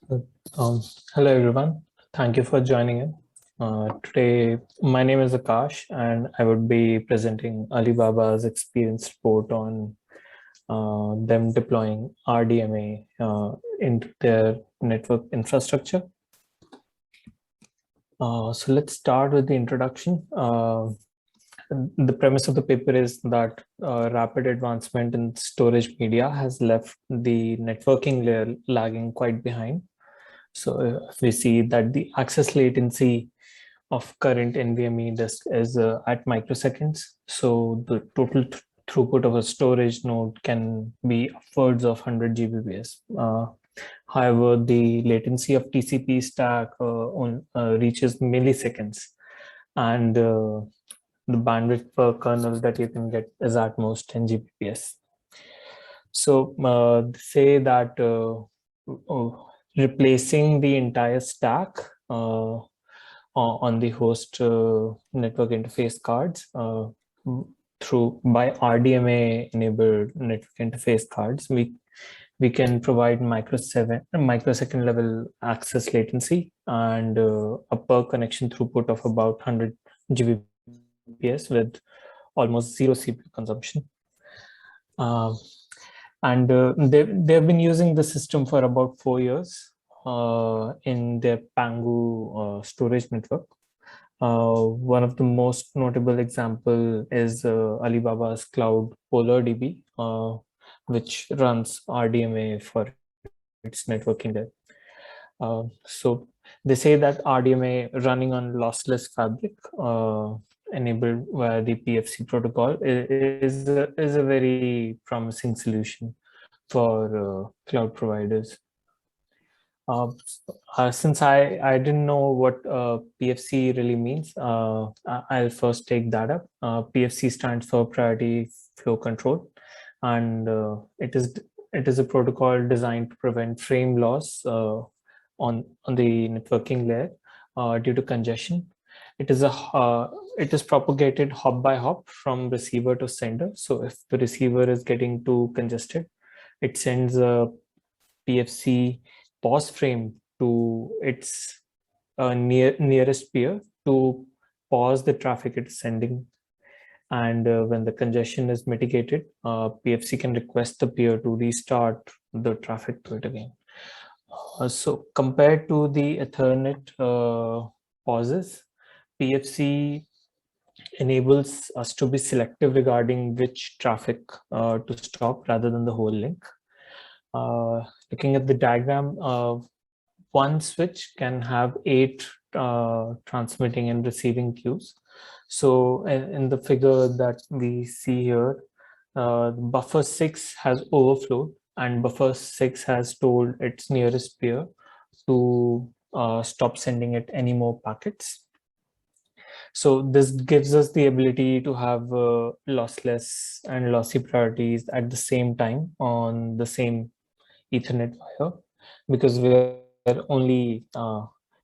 Uh, Um, Hello, everyone. Thank you for joining in. Today, my name is Akash, and I would be presenting Alibaba's experience report on them deploying RDMA into their network infrastructure. So let's start with the introduction. The premise of the paper is that rapid advancement in storage media has left the networking layer lagging quite behind. So if we see that the access latency of current NVMe disk is at microseconds. So the total throughput of a storage node can be upwards of 100 Gbps. However, the latency of TCP stack reaches milliseconds, and the bandwidth per kernel that you can get is at most 10 Gbps. So say that replacing the entire stack on the host network interface cards through by RDMA enabled network interface cards, we can provide microsecond level access latency and a per connection throughput of about 100 Gbps with almost zero CPU consumption. And they've been using the system for about 4 years in their Pangu storage network. One of the most notable example is Alibaba's cloud PolarDB, which runs RDMA for its networking there. So they say that RDMA running on lossless fabric enabled via the PFC protocol is a very promising solution for cloud providers. Since I didn't know what PFC really means, I'll first take that up. PFC stands for Priority Flow Control, and it is a protocol designed to prevent frame loss on the networking layer due to congestion. It is propagated hop by hop from receiver to sender. So if the receiver is getting too congested, it sends a PFC pause frame to its nearest peer to pause the traffic it's sending. And when the congestion is mitigated, PFC can request the peer to restart the traffic to it again. So compared to the Ethernet pauses, PFC enables us to be selective regarding which traffic to stop rather than the whole link. Looking at the diagram, one switch can have 8 transmitting and receiving queues. So in the figure that we see here, buffer 6 has overflowed and buffer 6 has told its nearest peer to stop sending it any more packets. So this gives us the ability to have lossless and lossy priorities at the same time on the same Ethernet wire, because we're only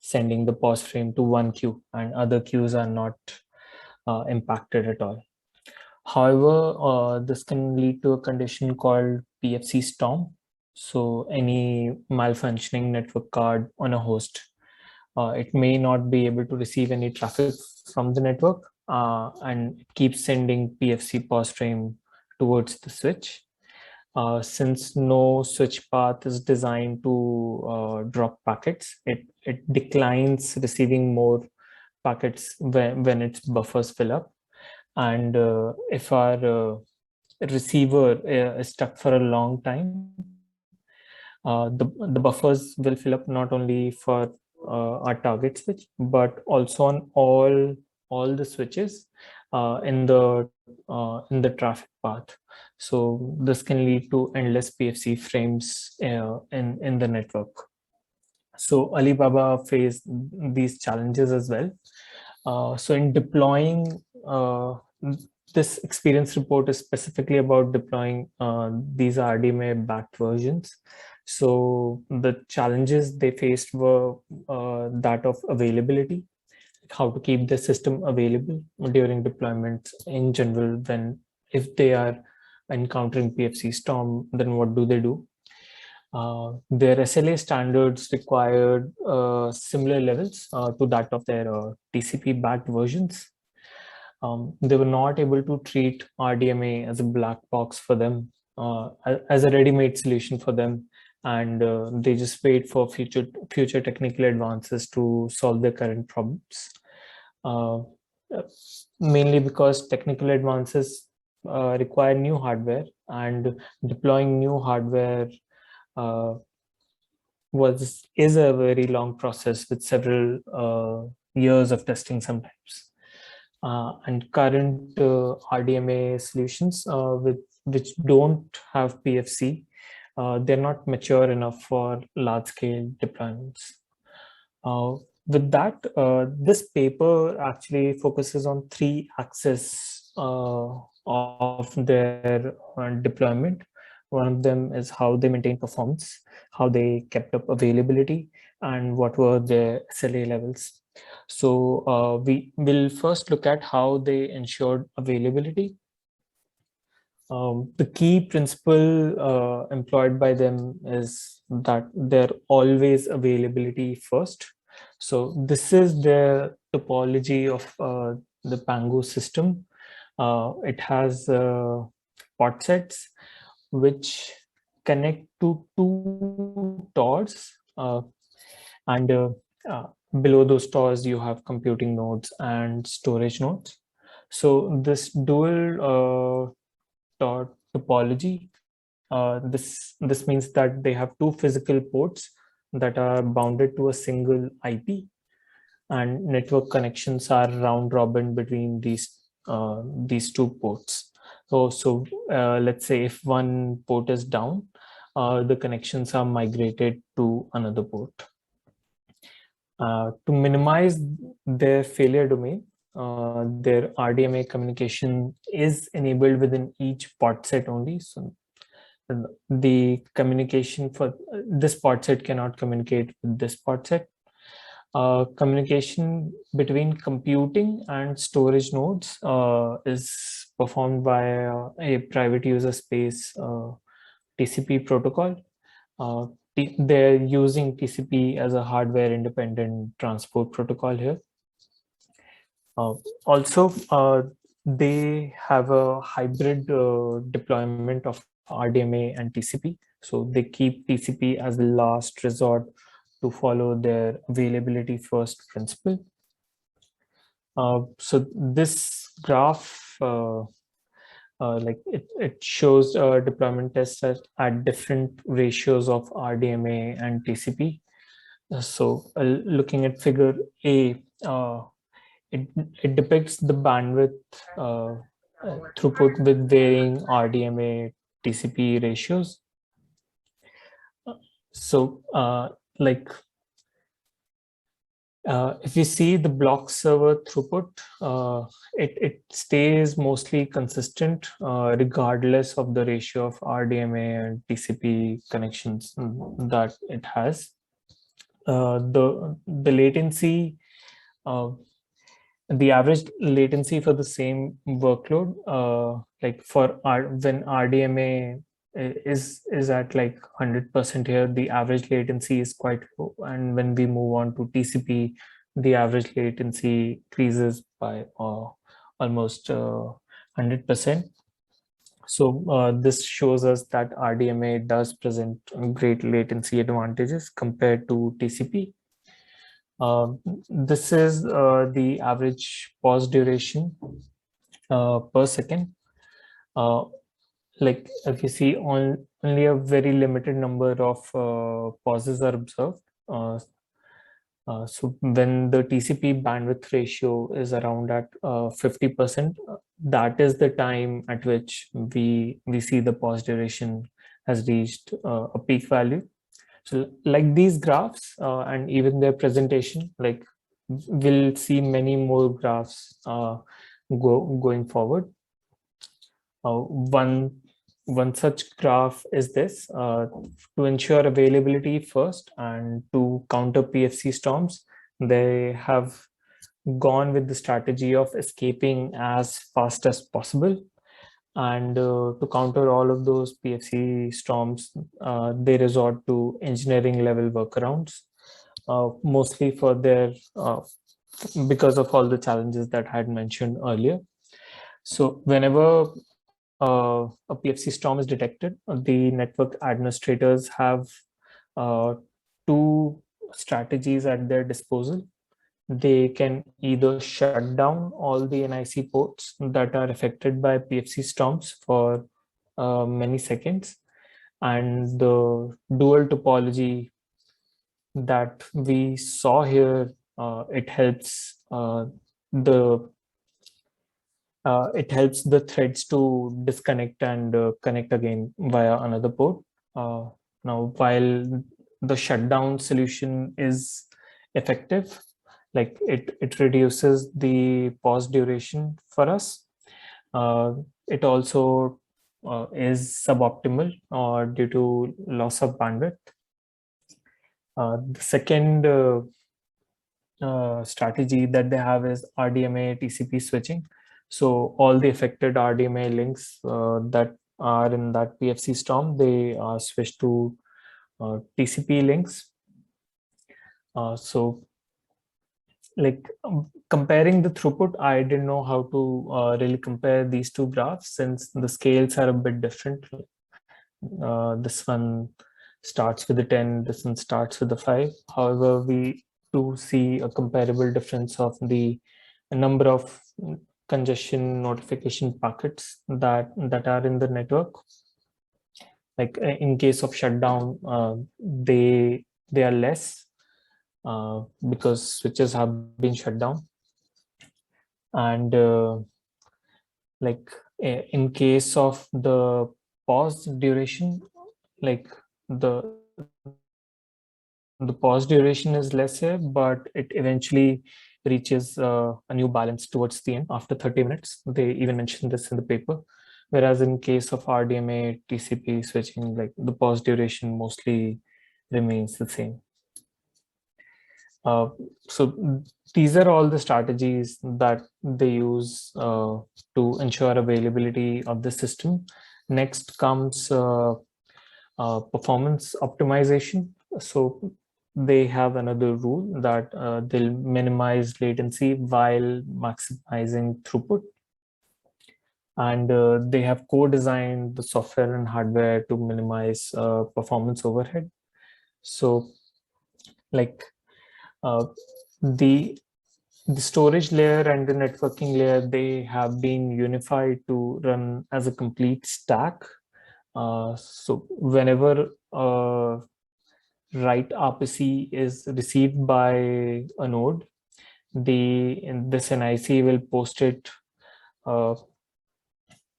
sending the pause frame to one queue and other queues are not impacted at all. However, this can lead to a condition called PFC storm. So any malfunctioning network card on a host, it may not be able to receive any traffic from the network and it keeps sending PFC pause frame towards the switch. Since no switch path is designed to drop packets, it declines receiving more packets when its buffers fill up. And if our receiver is stuck for a long time, the buffers will fill up not only for our target switch, but also on all the switches in the traffic path. So this can lead to endless PFC frames in the network. So Alibaba faced these challenges as well. So in deploying, this experience report is specifically about deploying these RDMA backed versions. So the challenges they faced were that of availability, how to keep the system available during deployment in general. When if they are encountering PFC storm, then what do they do? Their SLA standards required similar levels to that of their TCP-backed versions. They were not able to treat RDMA as a black box for them, as a ready-made solution for them, and they just wait for future technical advances to solve their current problems. Uh, Mainly because technical advances require new hardware, and deploying new hardware uh, is a very long process with several years of testing sometimes. And current RDMA solutions with which don't have PFC, they're not mature enough for large-scale deployments. With that, this paper actually focuses on three axes of their deployment. One of them is how they maintain performance, how they kept up availability, and what were their SLA levels. So we will first look at how they ensured availability. The key principle employed by them is that they're always availability first. So this is the topology of the Pango system. It has pot sets which connect to two TORs, and below those TORs you have computing nodes and storage nodes. So this dual topology, this means that they have two physical ports that are bounded to a single IP, and network connections are round robin between these two ports. So let's say if one port is down, the connections are migrated to another port. To minimize their failure domain, their RDMA communication is enabled within each pot set only. So the communication for this pot set cannot communicate with this pot set. Communication between computing and storage nodes is performed by a private user space TCP protocol. They're using TCP as a hardware independent transport protocol here. Also, they have a hybrid deployment of RDMA and TCP. So they keep TCP as the last resort to follow their availability first principle. So this graph, like it shows deployment tests at different ratios of RDMA and TCP. So looking at figure A, it depicts the bandwidth throughput with varying RDMA TCP ratios. So like if you see the block server throughput, it stays mostly consistent regardless of the ratio of RDMA and TCP connections that it has. The latency, the average latency for the same workload, like when RDMA is at like 100% here, the average latency is quite low, and when we move on to TCP, the average latency increases by almost 100%. So this shows us that RDMA does present great latency advantages compared to TCP. This is the average pause duration per second. Like if you see, only a very limited number of pauses are observed. So when the TCP bandwidth ratio is around at 50%, that is the time at which we see the pause duration has reached a peak value. So like these graphs and even their presentation, like we'll see many more graphs going forward. One such graph is this. To ensure availability first and to counter PFC storms, they have gone with the strategy of escaping as fast as possible. And to counter all of those PFC storms, they resort to engineering level workarounds, mostly for their because of all the challenges that I had mentioned earlier. So whenever a PFC storm is detected, the network administrators have uh, two strategies at their disposal. They can either shut down all the NIC ports that are affected by PFC storms for many seconds, and the dual topology that we saw here, it helps the it helps the threads to disconnect and connect again via another port. Uh, Now, while the shutdown solution is effective, like it reduces the pause duration for us. It also is suboptimal due to loss of bandwidth. The second strategy that they have is RDMA TCP switching. So all the affected RDMA links that are in that PFC storm, they are switched to TCP links. So like comparing the throughput, I didn't know how to really compare these two graphs since the scales are a bit different. This one starts with the 10, this one starts with the 5. However, we do see a comparable difference of the number of congestion notification packets that are in the network. Like in case of shutdown, they are less because switches have been shut down. And like in case of the pause duration, like the the pause duration is less here, but it eventually reaches a new balance towards the end after 30 minutes. They even mentioned this in the paper. Whereas in case of RDMA TCP switching, like the pause duration mostly remains the same. So these are all the strategies that they use to ensure availability of the system. Next comes performance optimization. So they have another rule that they'll minimize latency while maximizing throughput. And they have co-designed the software and hardware to minimize performance overhead. So like uh, the the storage layer and the networking layer, they have been unified to run as a complete stack. So whenever write RPC is received by a node, this NIC will post it uh,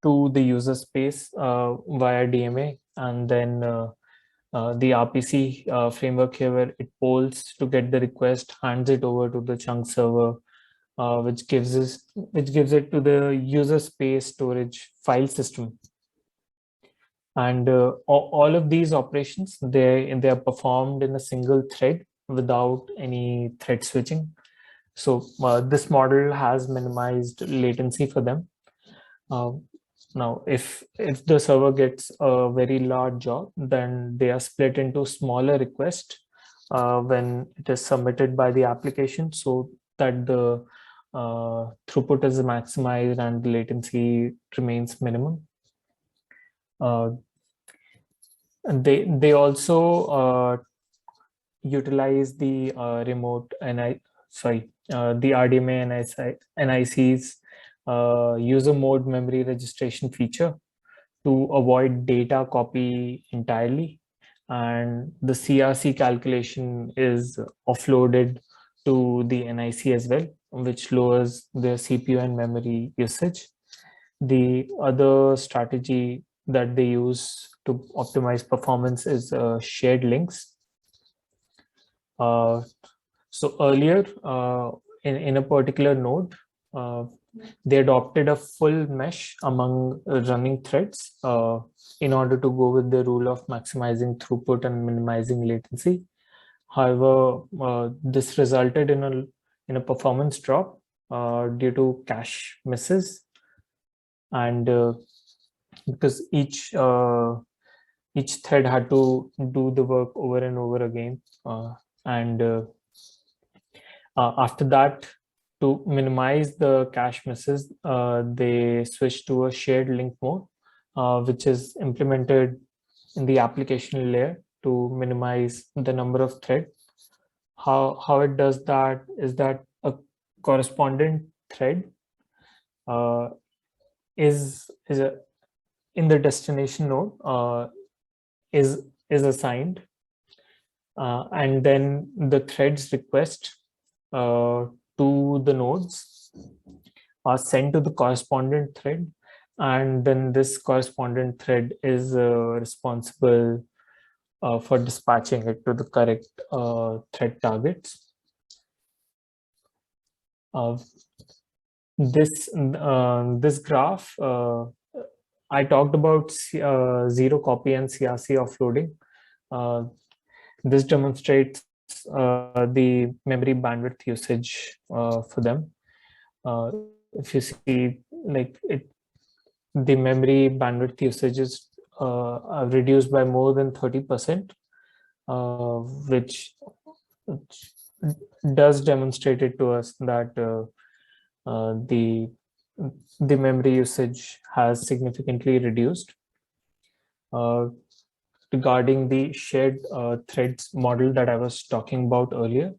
to the user space via DMA, and then the RPC framework here, where it polls to get the request, hands it over to the chunk server, which gives it to the user space storage file system. And all of these operations, they are performed in a single thread without any thread switching. So this model has minimized latency for them. Uh, Now, if the server gets a very large job, then they are split into smaller requests when it is submitted by the application, so that the throughput is maximized and the latency remains minimum. Uh, and they also utilize the remote the RDMA NIC's user mode memory registration feature to avoid data copy entirely, and the CRC calculation is offloaded to the NIC as well, which lowers the CPU and memory usage. The other strategy that they use to optimize performance is shared links. Uh, so earlier, in a particular node, uh, they adopted a full mesh among running threads in order to go with the rule of maximizing throughput and minimizing latency. However, this resulted in a performance drop due to cache misses, and because each thread had to do the work over and over again. And After that, to minimize the cache misses, they switched to a shared link mode, which is implemented in the application layer to minimize the number of threads. How it does that is that a correspondent thread uh, is a in the destination node is assigned, and then the threads request uh, to the nodes are sent to the correspondent thread, and then this correspondent thread is responsible for dispatching it to the correct thread targets. Uh, this graph, I talked about zero copy and CRC offloading. This demonstrates the memory bandwidth usage for them. If you see, like the memory bandwidth usage is reduced by more than 30%, which does demonstrate it to us that the memory usage has significantly reduced. Regarding the shared threads model that I was talking about earlier,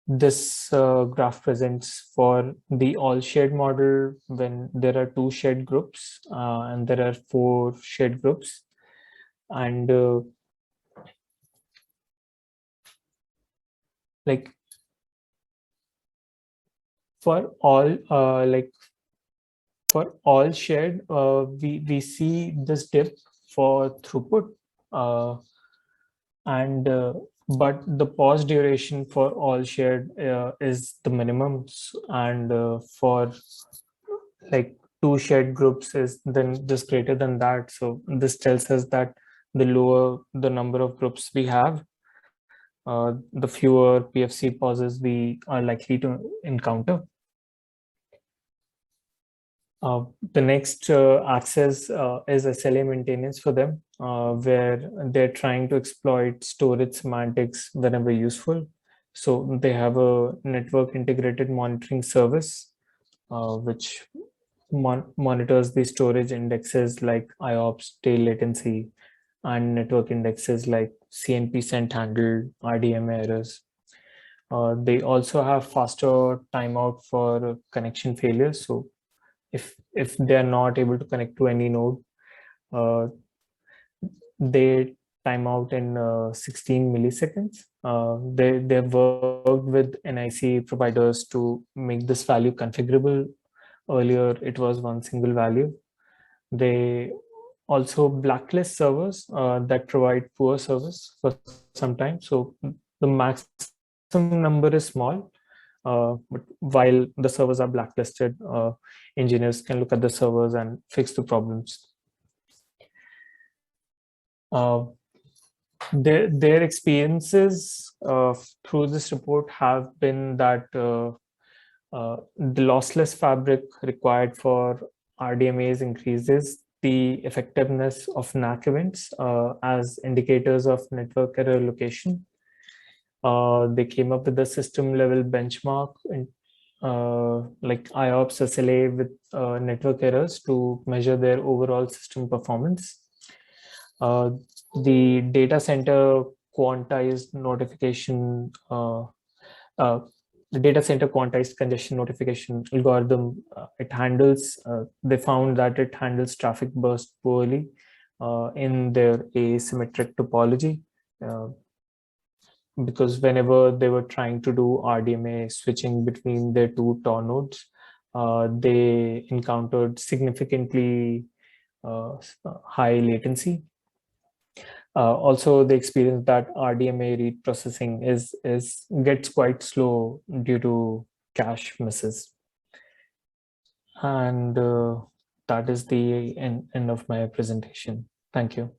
this graph presents for the all shared model when there are 2 shared groups and there are 4 shared groups, and like for all for all shared, we see this dip for throughput, and but the pause duration for all shared is the minimum, and for like 2 shared groups is then just greater than that. So this tells us that the lower the number of groups we have, the fewer PFC pauses we are likely to encounter. The next axis is SLA maintenance for them, where they're trying to exploit storage semantics whenever useful. So they have a network integrated monitoring service, which monitors the storage indexes like IOPS, tail latency, and network indexes like CNP sent handle, RDMA errors. They also have faster timeout for connection failures. So if they are not able to connect to any node, they time out in 16 milliseconds. They've worked with NIC providers to make this value configurable. Earlier, it was one single value. They also blacklist servers that provide poor service for some time. So the maximum number is small, but while the servers are blacklisted, engineers can look at the servers and fix the problems. Their experiences through this report have been that the lossless fabric required for RDMAs increases the effectiveness of NAC events as indicators of network error location. They came up with a system level benchmark in, like IOPS SLA with network errors to measure their overall system performance. The data center quantized notification, the data center quantized congestion notification algorithm, it handles, they found that it handles traffic burst poorly in their asymmetric topology. Because whenever they were trying to do RDMA switching between their 2 TOR nodes, they encountered significantly high latency. Also, they experienced that RDMA read processing gets quite slow due to cache misses. And that is the end of my presentation. Thank you.